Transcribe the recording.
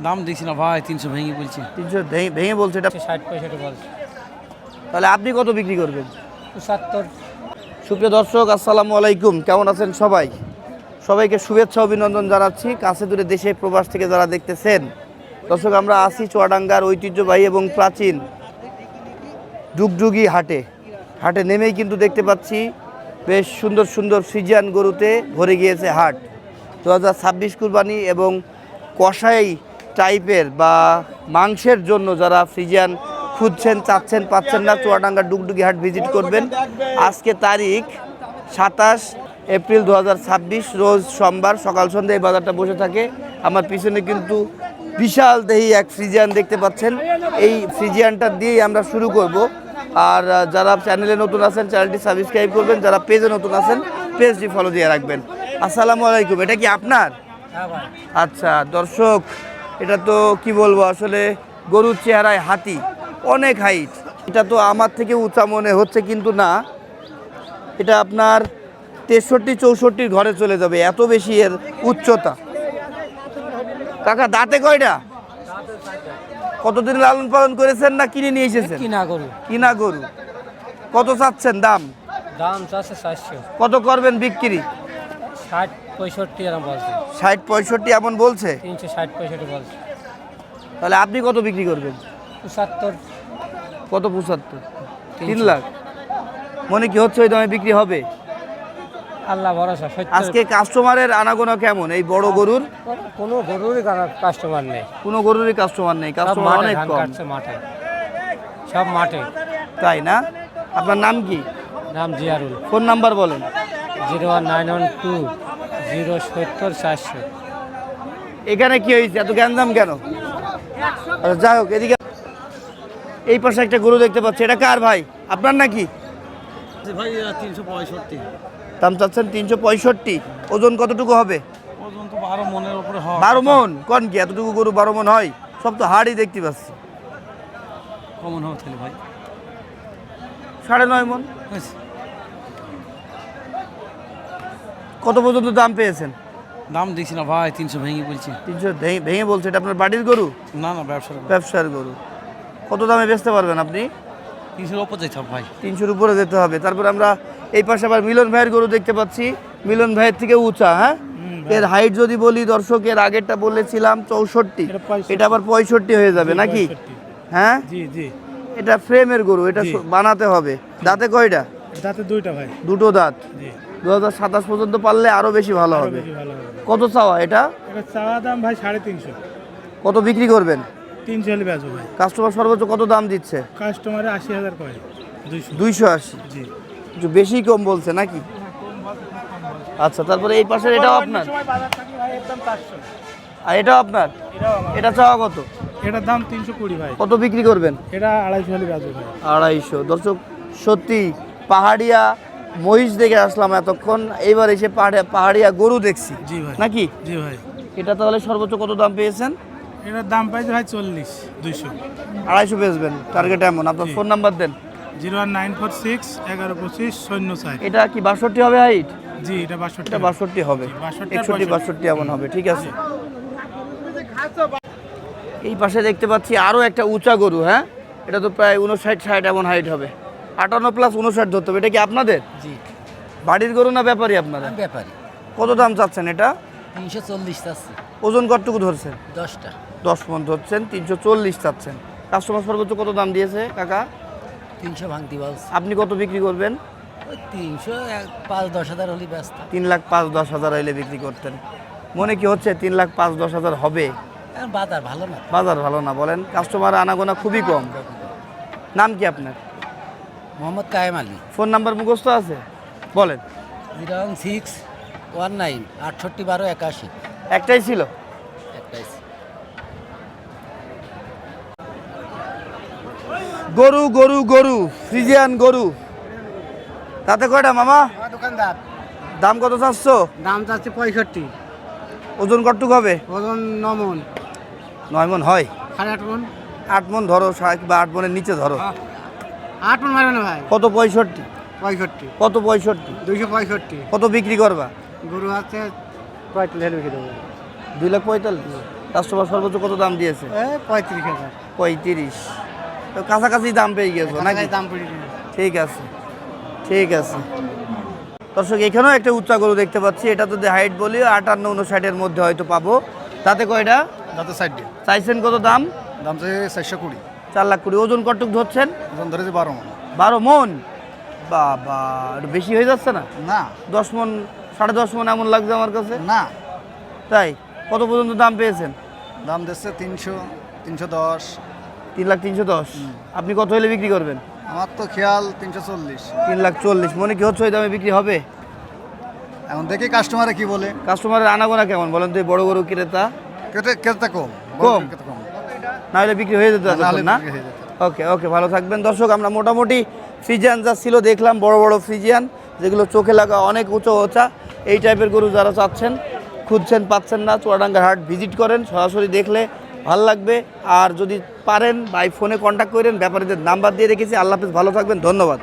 দাম দেখছি না ভাই, 300 ভেঙে বলছি। 300 ভেঙে বলছে, এটা 60-65 বলছে। তাহলে আপনি কত বিক্রি করবেন? 70। সুপ্রিয় দর্শক, আসসালামু আলাইকুম, কেমন আছেন সবাই? সবাইকে শুভেচ্ছা অভিনন্দন জানাচ্ছি, কাছে দূরে দেশে প্রবাস থেকে যারা দেখতেছেন। দর্শক, আমরা আছি চুয়াডাঙ্গার ঐতিহ্যবাহী এবং প্রাচীন ডুগডুগি হাটে নেমেই কিন্তু দেখতে পাচ্ছি বেশ সুন্দর সুন্দর ফ্রিজিয়ান গরুতে ভরে গিয়েছে হাট। 2026 কুরবানি এবং কষাই টাইপের বা মাংসের জন্য যারা ফ্রিজিয়ান খুঁজছেন, চাচ্ছেন, পাচ্ছেন না, চুয়াডাঙ্গা ডুগডুগি হাট ভিজিট করবেন। আজকে তারিখ 27 এপ্রিল 2026, রোজ সোমবার, সকাল সন্ধ্যা এই বাজারটা বসে থাকে। আমার পিছনে কিন্তু বিশাল দেহি এক ফ্রিজিয়ান দেখতে পাচ্ছেন। এই ফ্রিজিয়ানটা দিয়েই আমরা শুরু করব। আর যারা চ্যানেলে নতুন আছেন চ্যানেলটি সাবস্ক্রাইব করবেন, যারা পেজে নতুন আছেন পেজটি ফলো দিয়ে রাখবেন। আসসালামু আলাইকুম, এটা কি আপনার? আচ্ছা দর্শক, এটা তো কি বলবো, আসলে গরুর চেহারায় হাতি, অনেক হাইট। এটা তো আমার থেকে উঁচা মনে হচ্ছে, কিন্তু না, এটা আপনার 63-64 ঘরে চলে যাবে, এত বেশি এর উচ্চতা। কাকা দাঁতে কয়টা? কতদিন লালন পালন করেছেন না কিনে নিয়ে এসেছেন? কিনা গরু। কত চাচ্ছেন দাম? দাম চাচ্ছে 400। কত করবেন বিক্রি? 60-65 এরকম বলছে। 60-65 এমন বলছে? 360-65 বলছে। তাহলে আপনি কত বিক্রি করবেন? 75। কত? 75? 3 লাখ। মনে কি হচ্ছে ওই দামে বিক্রি হবে? আল্লাহ ভরসা। আজকে কাস্টমারের আনাগোনা কেমন এই বড় গরুর? কোনো গরুরই কাস্টমার নেই। কোনো গরুরই কাস্টমার নেই, কাস্টমার অনেক কম। মাঠে, সব মাঠে। তাই না? আপনার নাম কি? নাম জিয়ারুল। ফোন নাম্বার বলেন। 01912-070-400। এখানে কি হয়েছে, এত গ্যাঞ্জাম কেন? আচ্ছা যাই হোক, এদিকে এই পাশে একটা গরু দেখতে পাচ্ছি, এটা কার ভাই? আপনার নাকি? ভাই 365। দাম চাচ্ছেন 365। ওজন কতটুকু হবে? ওজন তো 12 মনের উপরে হয়। 12 মন? কোন কি এতটুকু গরু 12 মন হয়? সব তো হাড়ই দেখতে পাচ্ছি। কমন হবে তাহলে ভাই 9.5 মন। কত পর্যন্ত দাম পেয়েছেন? দাম দেখছি না ভাই, 300 ভেঙে বলছি। 300 ভেঙে বলছে, এটা আপনার বাড়ির গরু? না না, ব্যবসার গরু। কত দামে বেচতে পারবেন আপনি? 300 উপর যাইতে হবে ভাই। 300-র উপরে যেতে হবে। তারপর আমরা এই পাশে আবার মিলন ভাইয়ের গরু দেখতে পাচ্ছি, মিলন ভাইয়ের থেকে উঁচা। হ্যাঁ, এর হাইট যদি বলি দর্শক, এর আগেরটা বলেছিলাম 64, এটা আবার 65 হয়ে যাবে নাকি? হ্যাঁ জি জি। এটা ফ্রেমের গরু, এটা বানাতে হবে। দাঁতে কয়টা? দাঁতে দুইটা ভাই। দুটো দাঁত। 2027 পর্যন্ত পারলে আরো বেশি ভালো হবে। কত চাওয়া এটা? এটা চাওয়া দাম ভাই 350। কত বিক্রি করবেন? 300 হলে বেচবো ভাই। কাস্টমার সর্বোচ্চ কত দাম দিচ্ছে? কাস্টমারে 80,000 করে। 280। জি। একটু বেশি কম বলছে নাকি? আচ্ছা, তারপরে এই পাশের এটাও আপনার? আর এটাও আপনার? এটা চাওয়া কত? এটার দাম 320 ভাই। কত বিক্রি করবেন? এটা 250 হলে বেচবো ভাই। 250। দর্শক, সত্যি পাহাড়িয়া মহিষ দেখে আসলাম এতক্ষণ, এইবার এসে পাহাড়িয়া গরু দেখছি। জি ভাই। নাকি? জি ভাই। এটা তাহলে সর্বোচ্চ কত দাম পেয়েছেন? এটার দাম পাইছে ভাই 40, 200। 250 বেচবেন টার্গেট এমন। আপনার ফোন নাম্বার দেন। 01946-1125-004। এটা কি 62 হবে হাইট? জি, এটা 62। এটা 62 হবে, 61-62 এমন হবে। ঠিক আছে। এই পাশে দেখতে পাচ্ছি আরো একটা উঁচা গরু। হ্যাঁ, এটা তো প্রায় 59-60 এমন হাইট হবে। 58+59 ধরতে হবে। এটা কি আপনাদের? জি। বাড়ির গরু না ব্যাপারী আপনারা? ব্যাপারী। কত দাম চাচ্ছেন এটা? 340 চাচ্ছি। ওজন কতটুকু ধরছেন? 10টা। 10 মণ ধরছেন, 340 চাচ্ছেন। কাস্টমার সর্বোচ্চ কত দাম দিয়েছে কাকা? 300 ভাঙতি বলছে। আপনি কত বিক্রি করবেন? ওই 300, 5-10 হাজার হলে ব্যস্ত। 3,05,10 হাজার হইলে বিক্রি করতেন। মনে কি হচ্ছে 3,05,10 হাজার হবে? এখন বাজার ভালো না। বাজার ভালো না বলেন, কাস্টমার আনাগোনা খুবই কম। নাম কি আপনার? মোহাম্মদ কায়েম আলী। ফোন নাম্বার মুখস্থ আছে? বলেন। 01619-681281। একটাই ছিল? একটাই। গরু গরু গরু ফ্রিজিয়ান গরু। তাতে কয়টা মামা? দোকানদার। দাম কত চাচ্ছো? দাম চাচ্ছে 65। ওজন কতটুকু হবে? ওজন 9 মণ। 9 মণ হয়? 8.5 মণ। 8 মণ ধরো, বা 8 মণের নিচে ধরো। 8 মণ মারবে না ভাই। কত? 65। 65। কত? 65। 265। কত বিক্রি করবা? গরু আছে 45 হলে বিক্রি দেবো। 2,45,000। কাস্টমার সর্বোচ্চ কত দাম দিয়েছে? 35,000 35। তো কাছাকাছি দাম পেয়ে গেছো নাকি? দাম পড়ে গেছে। ঠিক আছে, ঠিক আছে। দর্শক এখানেও একটা উচ্চা গরু দেখতে পাচ্ছি, এটা তো হাইট বলি 58-59-এর মধ্যে হয়তো পাবো। তাতে কয়টা? দাঁতে সাইড দিয়ে চাইছেন কত দাম? দাম চাই 420, 4,20,000। ওজন কতটুক ধরছেন? ওজন ধরেছে 12 মণ। 12 মণ? বাবা, একটু বেশি হয়ে যাচ্ছে না? না 10 মণ, 10.5 মণ এমন লাগছে আমার কাছে। না, তাই কত পর্যন্ত দাম পেয়েছেন? দাম দিচ্ছে 300, 310। 3,30,10। আপনি কত হলে বিক্রি করবেন? আমার তো খেয়াল 340। 3,40,000। মনে কি হচ্ছে ওই দামে বিক্রি হবে? এখন দেখি কাস্টমারে কি বলে। কাস্টমারের আনাগোনা কেমন বলেন তো, এই বড় বড় ক্রেতা? ক্রেতা কম, কম? ক্রেতা কম, না হলে বিক্রি হয়ে যেত না হলে না? বিক্রি হয়ে যেত। ওকে ওকে, ভালো থাকবেন। দর্শক আমরা মোটামুটি ফ্রিজিয়ান যা ছিল দেখলাম, বড় বড় ফ্রিজিয়ান যেগুলো চোখে লাগা অনেক উঁচু ওচা, এই টাইপের গরু যারা চাচ্ছেন, খুঁজছেন পাচ্ছেন না, চুয়াডাঙ্গার হাট ভিজিট করেন, সরাসরি দেখলে ভালো লাগবে। আর যদি পারেন বাই ফোনে কন্ট্যাক্ট করেন, ব্যাপারীদের নাম্বার দিয়ে রেখেছি। আল্লাহ হাফেজ, ভালো থাকবেন, ধন্যবাদ।